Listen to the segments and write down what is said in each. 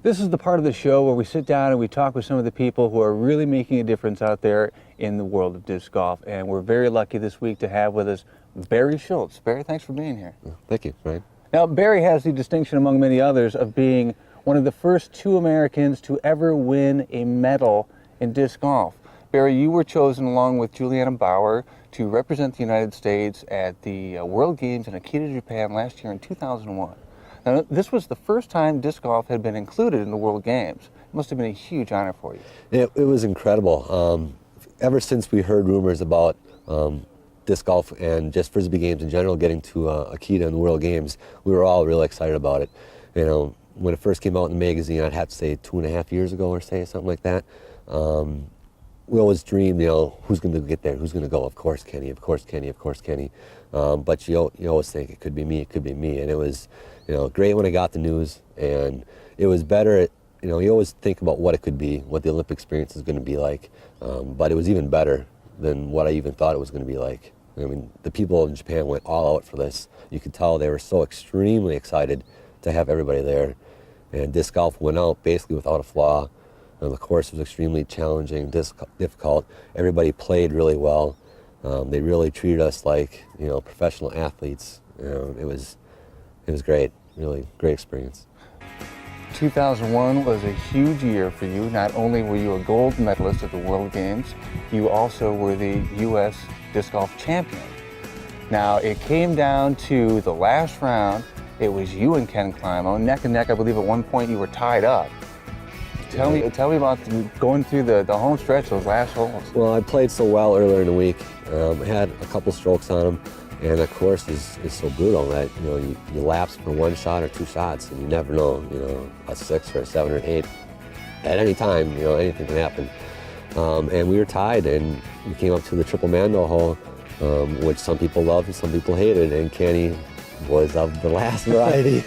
This is the part of the show where we sit down and we talk with some of the people who are really making a difference out there in the world of disc golf. And we're very lucky this week to have with us Barry Schultz. Barry, thanks for being here. Thank you, Ryan. Now, Barry has the distinction among many others of being one of the first 2 Americans to ever win a medal in disc golf. Barry, you were chosen along with Juliana Bauer to represent the United States at the World Games in Akita, Japan last year in 2001. Now, this was the first time disc golf had been included in the World Games. It must have been a huge honor for you. It was incredible. Ever since we heard rumors about disc golf and just Frisbee games in general getting to Akita in the World Games, we were all really excited about it. You know, when it first came out in the magazine, I'd have to say 2.5 years ago or something like that. We always dreamed, you know, who's going to get there, who's going to go? Of course Kenny, of course Kenny, of course Kenny. But you always think it could be me, it could be me. And it was, you know, great when I got the news, and it was better. You know, you always think about what it could be, what the Olympic experience is going to be like. But it was even better than what I even thought it was going to be like. I mean, the people in Japan went all out for this. You could tell they were so extremely excited to have everybody there. And disc golf went out basically without a flaw. The course was extremely challenging, difficult. Everybody played really well. They really treated us like, you know, professional athletes. It was great, really great experience. 2001 was a huge year for you. Not only were you a gold medalist at the World Games, you also were the U.S. disc golf champion. Now, it came down to the last round. It was you and Ken Climo, neck and neck. I believe at one point you were tied up. Tell me about going through the home stretch, those last holes. Well, I played so well earlier in the week. I had a couple strokes on them, and the course is so brutal that, you know, you lapse for 1 shot or 2 shots, and you never know, you know, a 6 or a 7 or an 8. At any time, you know, anything can happen. And we were tied, and we came up to the triple Mando hole, which some people loved and some people hated, and Kenny was of the last variety.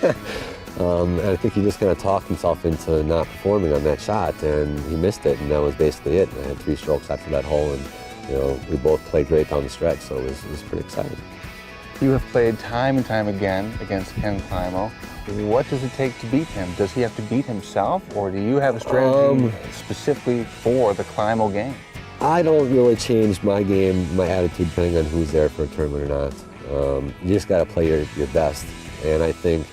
And I think he just kind of talked himself into not performing on that shot, and he missed it, and that was basically it. I had 3 strokes after that hole, and, you know, we both played great down the stretch, so it was pretty exciting. You have played time and time again against Ken Climo. What does it take to beat him? Does he have to beat himself, or do you have a strategy specifically for the Climo game? I don't really change my game, my attitude, depending on who's there for a tournament or not. You just got to play your best, and I think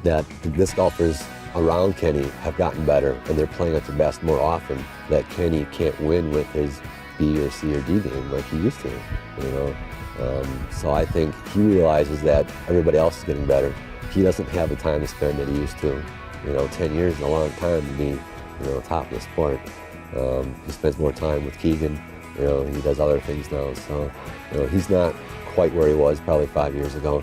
that the disc golfers around Kenny have gotten better, and they're playing at their best more often. That Kenny can't win with his B or C or D game like he used to, you know. So I think he realizes that everybody else is getting better. He doesn't have the time to spend that he used to. You know, 10 years is a long time to be, you know, top of the sport. He spends more time with Keegan. You know, he does other things now. So, you know, he's not quite where he was probably 5 years ago.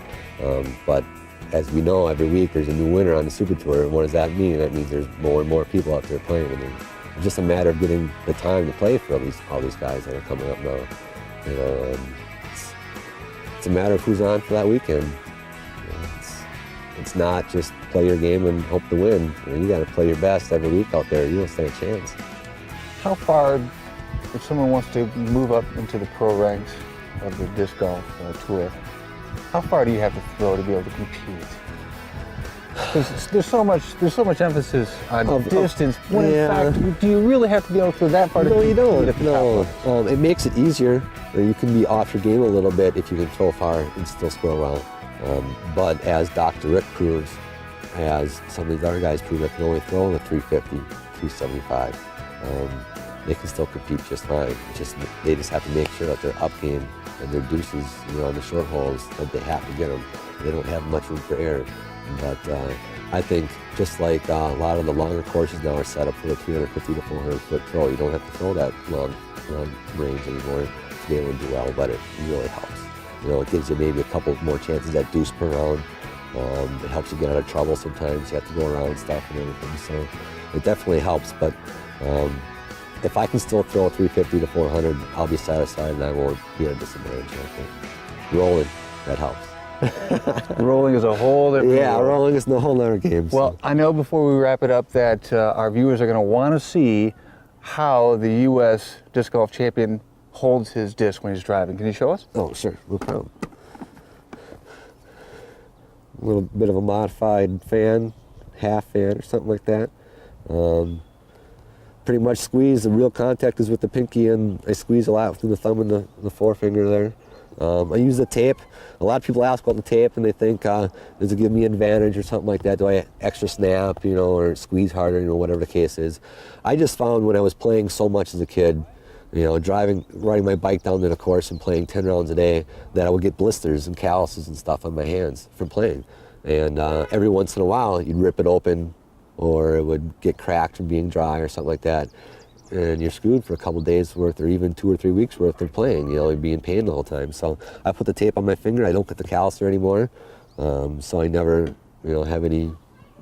But as we know, every week there's a new winner on the Super Tour. And what does that mean? That means there's more and more people out there playing. And it's just a matter of getting the time to play for all these guys that are coming up now. You know, it's a matter of who's on for that weekend. You know, it's not just play your game and hope to win. You know, you got to play your best every week out there. You don't stand a chance. How far, if someone wants to move up into the pro ranks of the disc golf tour, how far do you have to throw to be able to compete? There's so much emphasis on distance. When in fact, do you really have to be able to throw that far? No, you don't. No, it makes it easier. You can be off your game a little bit if you can throw far and still score well. But as Dr. Rick proves, as some of these other guys prove, that can only throw in the 350, 375. They can still compete just fine. They just have to make sure that their up game and their deuces, you know, on the short holes, that they have to get them. They don't have much room for error. But I think just like a lot of the longer courses now are set up for the 350 to 400 foot throw, you don't have to throw that long range anymore to be able to do well, but it really helps. You know, it gives you maybe a couple more chances at deuce per round. It helps you get out of trouble sometimes. You have to go around stuff and everything, so it definitely helps. But if I can still throw a 350 to 400, I'll be satisfied and I won't be at a disadvantage. I think rolling, that helps. Rolling is a whole different game. Rolling is a whole other game. Well, so. I know before we wrap it up that our viewers are going to want to see how the U.S. disc golf champion holds his disc when he's driving. Can you show us? Oh, sure, no problem. A little bit of a modified fan half fan or something like that. Pretty much squeeze. The real contact is with the pinky, and I squeeze a lot through the thumb and the forefinger there. I use the tape. A lot of people ask about the tape, and they think, does it give me an advantage or something like that? Do I extra snap, you know, or squeeze harder, you know, whatever the case is. I just found when I was playing so much as a kid, you know, riding my bike down to the course and playing 10 rounds a day, that I would get blisters and calluses and stuff on my hands from playing. And every once in a while, you'd rip it open, or it would get cracked from being dry or something like that. And you're screwed for a couple days worth, or even 2 or 3 weeks worth of playing. You know, you'd be in pain the whole time. So I put the tape on my finger. I don't get the calluser anymore, so I never, you know, have any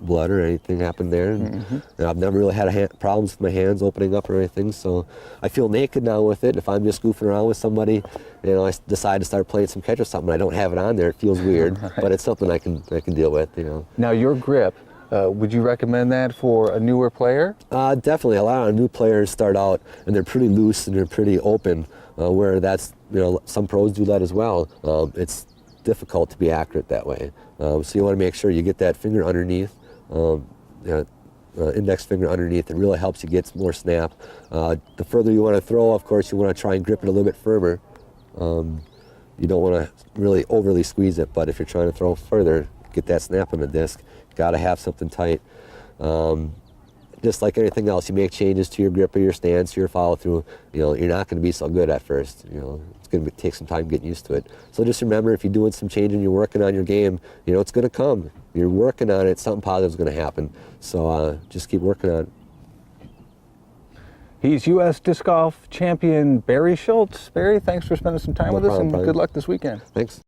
blood or anything happen there. And I've never really had problems with my hands opening up or anything. So I feel naked now with it. If I'm just goofing around with somebody, you know, I decide to start playing some catch or something, I don't have it on there. It feels weird, but it's something I can deal with. You know. Now your grip. Would you recommend that for a newer player? Definitely. A lot of new players start out and they're pretty loose and they're pretty open, where that's, you know, some pros do that as well. It's difficult to be accurate that way. So you want to make sure you get that finger underneath, index finger underneath. It really helps you get more snap. The further you want to throw, of course, you want to try and grip it a little bit firmer. You don't want to really overly squeeze it, but if you're trying to throw further, get that snap on the disc. Got to have something tight. Just like anything else, you make changes to your grip or your stance, your follow through. You know, you're not going to be so good at first. You know, it's going to take some time getting used to it. So just remember, if you're doing some changing, you're working on your game, you know, it's going to come. You're working on it. Something positive is going to happen. So just keep working on it. He's U.S. Disc Golf champion Barry Schultz. Barry, thanks for spending some time with us, and problem. good luck this weekend. Thanks.